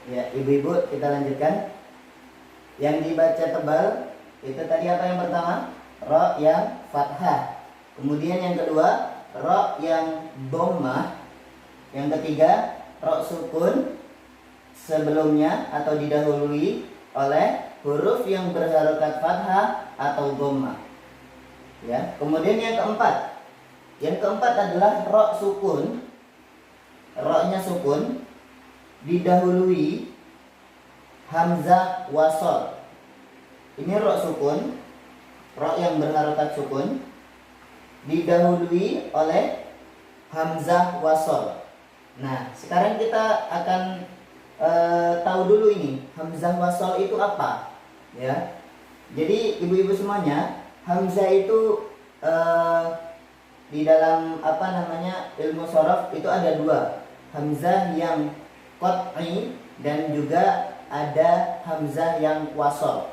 Ya, ibu-ibu kita lanjutkan. Yang dibaca tebal itu tadi apa yang pertama? Ro yang fathah. Kemudian yang kedua, ro yang dhammah. Yang ketiga, ro sukun sebelumnya atau didahului oleh huruf yang berharokat fathah atau dhammah. Ya, kemudian yang keempat. Yang keempat adalah ro sukun. Ro-nya sukun didahului hamzah wasol. Ini ro sukun, ro yang berharokat sukun didahului oleh hamzah wasol. Nah, sekarang kita akan tahu dulu ini hamzah wasol itu apa, ya. Jadi ibu-ibu semuanya, hamzah itu di dalam ilmu shorof itu ada dua, hamzah yang qat'i dan juga ada hamzah yang wasol.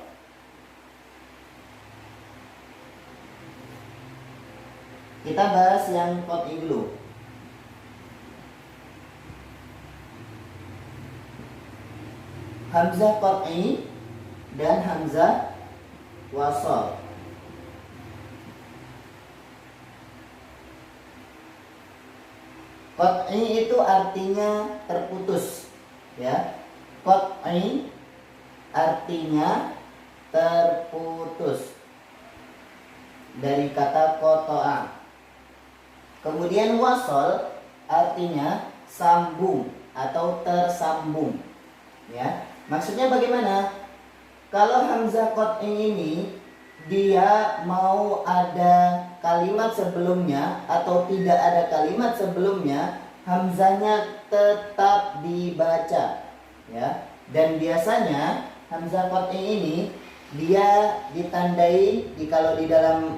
Kita bahas yang qat'i dulu. Hamzah qat'i dan hamzah wasol. Qat'i itu artinya terputus, ya. Qat'i artinya terputus dari kata qata'a. Kemudian wasol artinya sambung atau tersambung, ya. Maksudnya bagaimana? Kalau hamzah qat'i ini dia mau ada kalimat sebelumnya atau tidak ada kalimat sebelumnya, hamzahnya tetap dibaca, ya. Dan biasanya hamzah qat'i ini dia ditandai kalau di dalam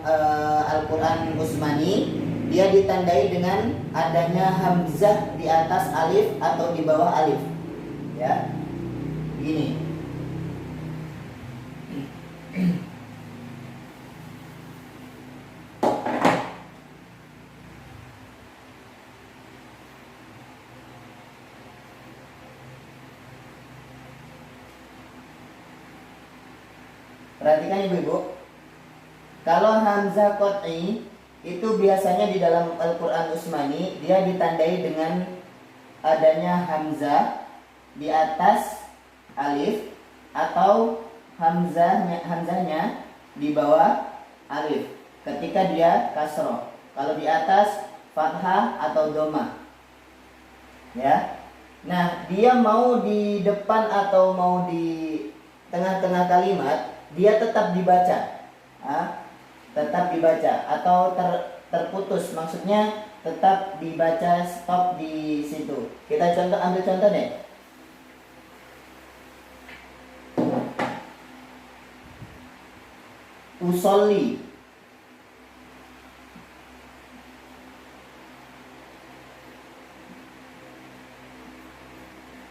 Al-Qur'an Utsmani dia ditandai dengan adanya hamzah di atas alif atau di bawah alif, ya. Gini. Perhatikan ibu-ibu. Kalau hamzah qat'i itu biasanya di dalam Al-Qur'an Utsmani dia ditandai dengan adanya hamzah di atas alif atau hamzahnya di bawah alif ketika dia kasroh. Kalau di atas fathah atau dhammah, ya. Nah, dia mau di depan atau mau di tengah-tengah kalimat, dia tetap dibaca, tetap dibaca atau terputus, maksudnya tetap dibaca, stop di situ. Kita ambil contoh deh. Usolli.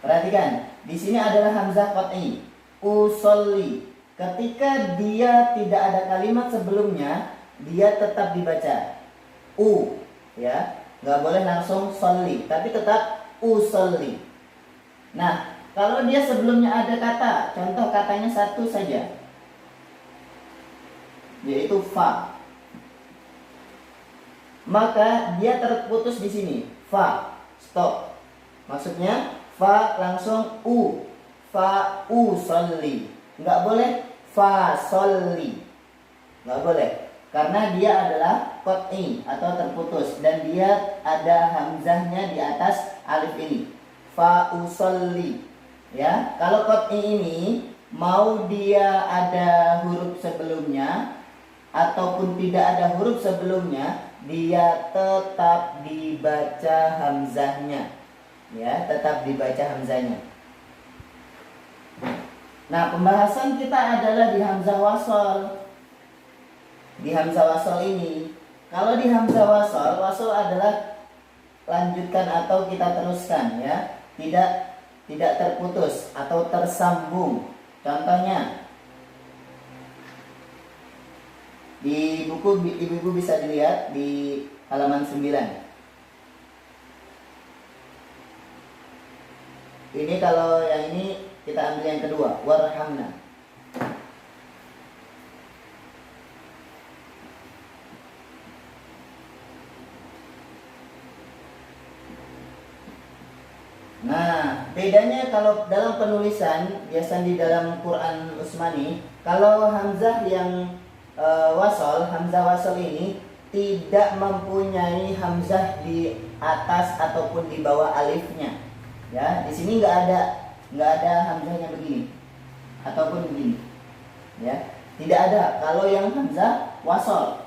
Perhatikan, di sini adalah hamzah qat'i. Usolli. Ketika dia tidak ada kalimat sebelumnya, dia tetap dibaca u, ya. Nggak boleh langsung solli, tapi tetap usolli. Nah, kalau dia sebelumnya ada kata, contoh katanya satu saja, yaitu fa, maka dia terputus di sini. Fa, stop. Maksudnya fa langsung u, fa usolli. Nggak boleh fa solli, nggak boleh, karena dia adalah qat'i atau terputus dan dia ada hamzahnya di atas alif ini. Fa usolli, ya. Kalau qat'i ini mau dia ada huruf sebelumnya ataupun tidak ada huruf sebelumnya, dia tetap dibaca hamzahnya, ya, tetap dibaca hamzahnya. Nah, pembahasan kita adalah di hamzah wasol. Di hamzah wasol ini, kalau di hamzah wasol, wasol adalah lanjutkan atau kita teruskan, ya, tidak terputus atau tersambung. Contohnya di buku ibu-ibu bisa dilihat di halaman 9. Ini kalau yang ini kita ambil yang kedua, warhamna. Nah, bedanya kalau dalam penulisan, biasa di dalam Quran Utsmani, kalau hamzah yang hamzah wasol ini tidak mempunyai hamzah di atas ataupun di bawah alifnya. Ya, di sini nggak ada hamzahnya begini ataupun begini. Ya, tidak ada kalau yang hamzah wasol.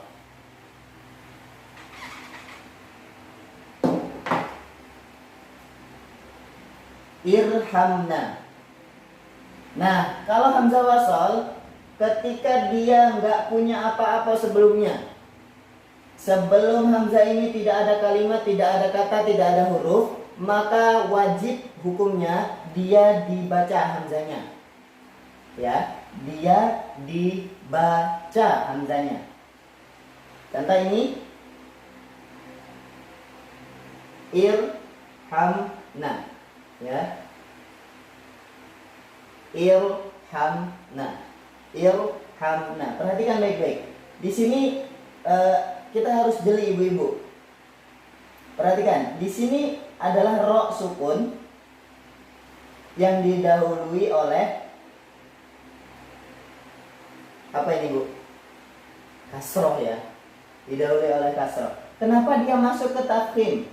Irhamna. Nah, kalau hamzah wasol ketika dia nggak punya apa-apa sebelumnya, sebelum hamzah ini tidak ada kalimat, tidak ada kata, tidak ada huruf, maka wajib hukumnya dia dibaca hamzahnya. Ya, dia dibaca hamzahnya. Contoh ini irhamna. Ya, irhamna. Perhatikan baik-baik. Di sini kita harus jeli ibu-ibu. Perhatikan, di sini adalah ro sukun yang didahului oleh apa ini, Bu? Kasroh ya. Didahului oleh kasroh. Kenapa dia masuk ke tafkhim?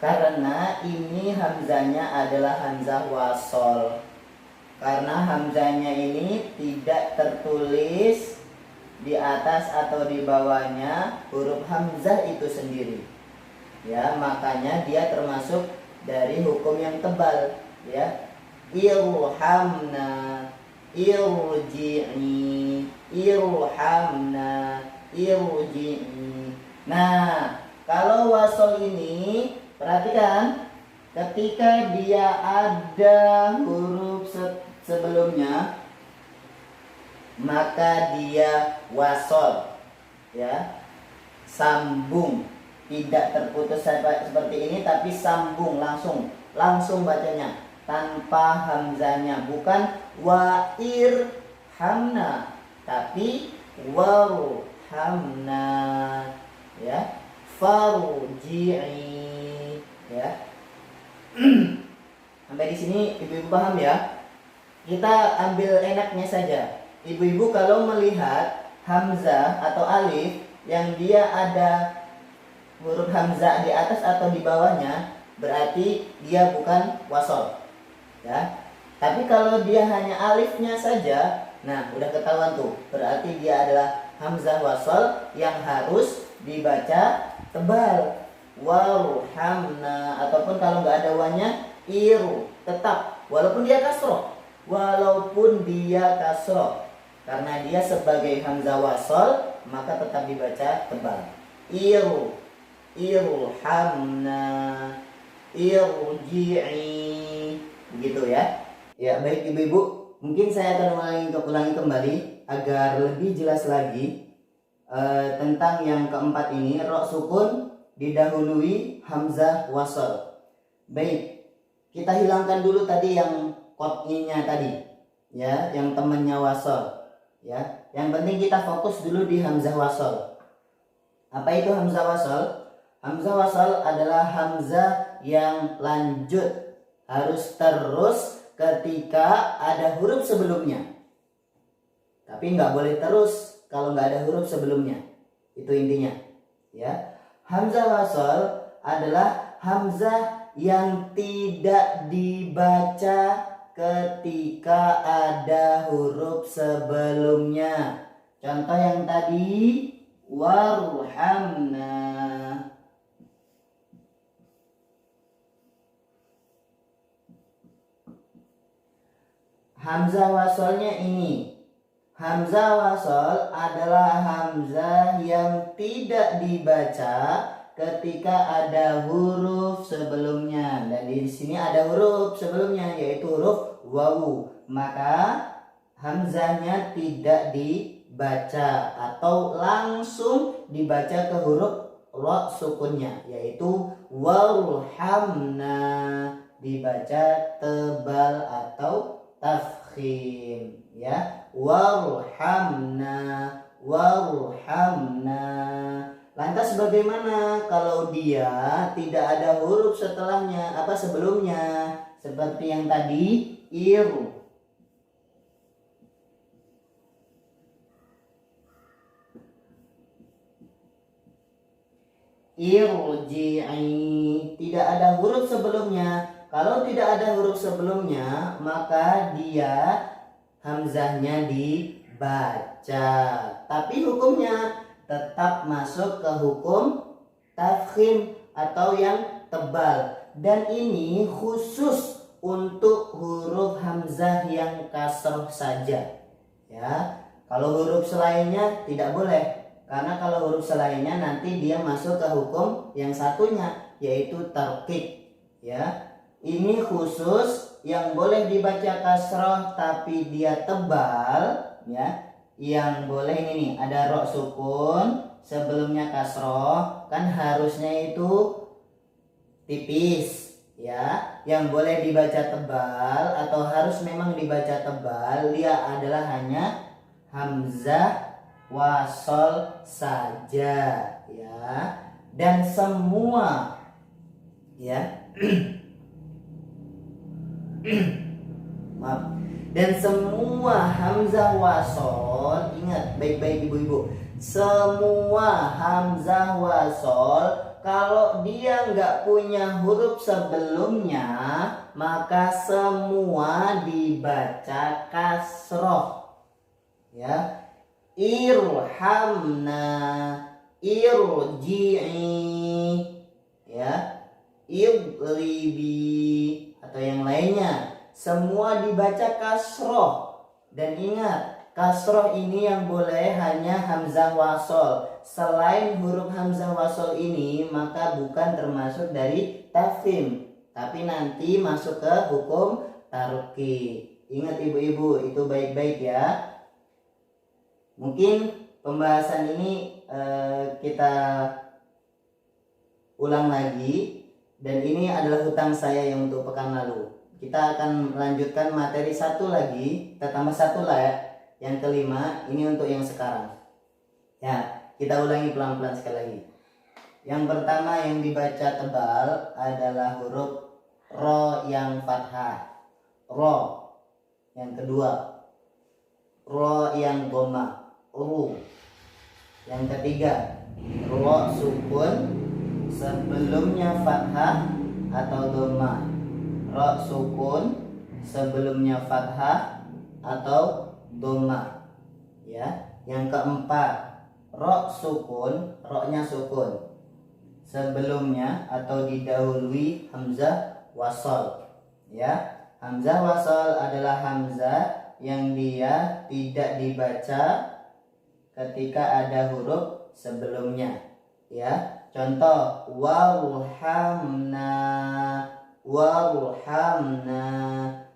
Karena ini hamzanya adalah hamzah wasol. Karena hamzanya ini tidak tertulis di atas atau di bawahnya huruf hamzah itu sendiri. Ya, makanya dia termasuk dari hukum yang tebal, ya. Irhamna, irji'i, irhamna, irji'i. Nah, kalau wasol ini perhatikan, ketika dia ada huruf sebelumnya, maka dia wasol, ya, sambung, tidak terputus seperti ini, tapi sambung langsung bacanya tanpa hamzanya, bukan wairhamna, tapi warhamna, ya, farji'i. Ya. Sampai di sini ibu-ibu paham ya? Kita ambil enaknya saja. Ibu-ibu kalau melihat hamzah atau alif yang dia ada huruf hamzah di atas atau di bawahnya, berarti dia bukan wasol. Ya. Tapi kalau dia hanya alifnya saja, nah udah ketahuan tuh. Berarti dia adalah hamzah wasol yang harus dibaca tebal. Warhamna, ataupun kalau nggak ada wanya, iru, tetap walaupun dia kasroh, karena dia sebagai hamzah wasol maka tetap dibaca tebal. Irhamna, irji'i, begitu ya. Ya, baik ibu-ibu, mungkin saya akan ulangi kembali agar lebih jelas lagi tentang yang keempat ini, ro sukun didahului hamzah wasol. Baik, kita hilangkan dulu tadi yang kotnya tadi, ya, yang temannya wasol, ya. Yang penting kita fokus dulu di hamzah wasol. Apa itu hamzah wasol? Hamzah wasol adalah hamzah yang lanjut, harus terus ketika ada huruf sebelumnya. Tapi nggak boleh terus kalau nggak ada huruf sebelumnya. Itu intinya, ya. Hamzah wasol adalah hamzah yang tidak dibaca ketika ada huruf sebelumnya. Contoh yang tadi, warhamna. Hamzah wasolnya ini. Hamzah wasol adalah hamzah yang tidak dibaca ketika ada huruf sebelumnya, dan di sini ada huruf sebelumnya yaitu huruf wawu, maka hamzahnya tidak dibaca atau langsung dibaca ke huruf ro sukunnya, yaitu warhamna, dibaca tebal atau tafkhim, ya. Warhamna, warhamna. Lantas bagaimana kalau dia tidak ada huruf setelahnya, sebelumnya? Seperti yang tadi, irji'i, tidak ada huruf sebelumnya. Kalau tidak ada huruf sebelumnya, maka dia hamzahnya dibaca. Tapi hukumnya tetap masuk ke hukum tafkhim atau yang tebal. Dan ini khusus untuk huruf hamzah yang kasroh saja, ya. Kalau huruf selainnya tidak boleh, karena kalau huruf selainnya nanti dia masuk ke hukum yang satunya, yaitu tarqiq, ya. Ini khusus yang boleh dibaca kasroh tapi dia tebal, ya. Yang boleh ini nih, ada ro sukun sebelumnya kasroh, kan harusnya itu tipis, ya. Yang boleh dibaca tebal atau harus memang dibaca tebal, dia adalah hanya hamzah wasol saja, ya. Dan semua, ya, maaf. Dan semua hamzah wasol, ingat baik-baik ibu-ibu, semua hamzah wasol kalau dia nggak punya huruf sebelumnya, maka semua dibaca kasroh, ya. Irhamna, irji'i, ya, idribi, atau yang lainnya, semua dibaca kasroh. Dan ingat, kasroh ini yang boleh hanya hamzah wasol. Selain huruf hamzah wasol ini, maka bukan termasuk dari tafkhim, tapi nanti masuk ke hukum tarqiq. Ingat ibu-ibu, itu baik-baik, ya. Mungkin pembahasan ini kita ulang lagi. Dan ini adalah hutang saya yang untuk pekan lalu. Kita akan melanjutkan materi satu lagi, kita tambah satu lah, ya. Yang kelima, ini untuk yang sekarang. Ya, kita ulangi pelan-pelan sekali lagi. Yang pertama yang dibaca tebal adalah huruf ro yang fathah, ro. Yang kedua, ro yang dhamma, ru. Yang ketiga, ro sukun sebelumnya fathah atau dhamma, ro sukun sebelumnya fathah atau dhamma, ya. Yang keempat, ro sukun, ro-nya sukun sebelumnya atau didahului hamzah wasol, ya. Hamzah wasol adalah hamzah yang dia tidak dibaca ketika ada huruf sebelumnya, ya. Contoh, warhamna, warhamna.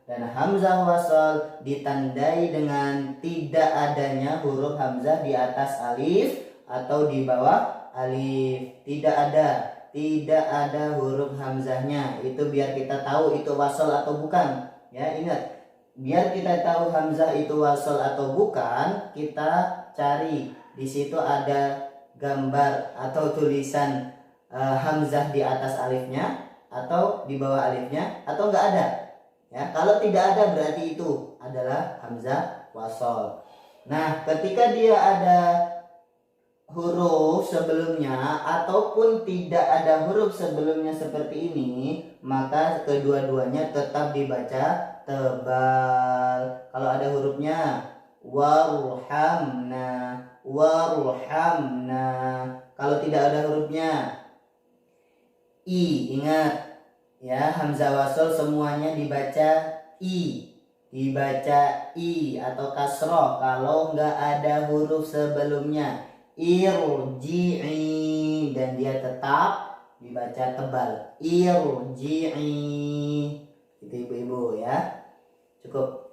Dan hamzah wasol ditandai dengan tidak adanya huruf hamzah di atas alif atau di bawah alif. Tidak ada huruf hamzahnya. Itu biar kita tahu itu wasol atau bukan, ya. Ingat, biar kita tahu hamzah itu wasol atau bukan, kita cari di situ ada gambar atau tulisan hamzah di atas alifnya atau di bawah alifnya, atau enggak ada, ya. Kalau tidak ada berarti itu adalah hamzah wasol. Nah, ketika dia ada huruf sebelumnya ataupun tidak ada huruf sebelumnya seperti ini, maka kedua-duanya tetap dibaca tebal. Kalau ada hurufnya, warhamna, warhamna. Kalau tidak ada hurufnya, i. Ingat, ya, hamzah wasol semuanya dibaca i, atau kasroh kalau nggak ada huruf sebelumnya. Irji'i, dan dia tetap dibaca tebal, irji'i. Itu ibu-ibu, ya. Cukup.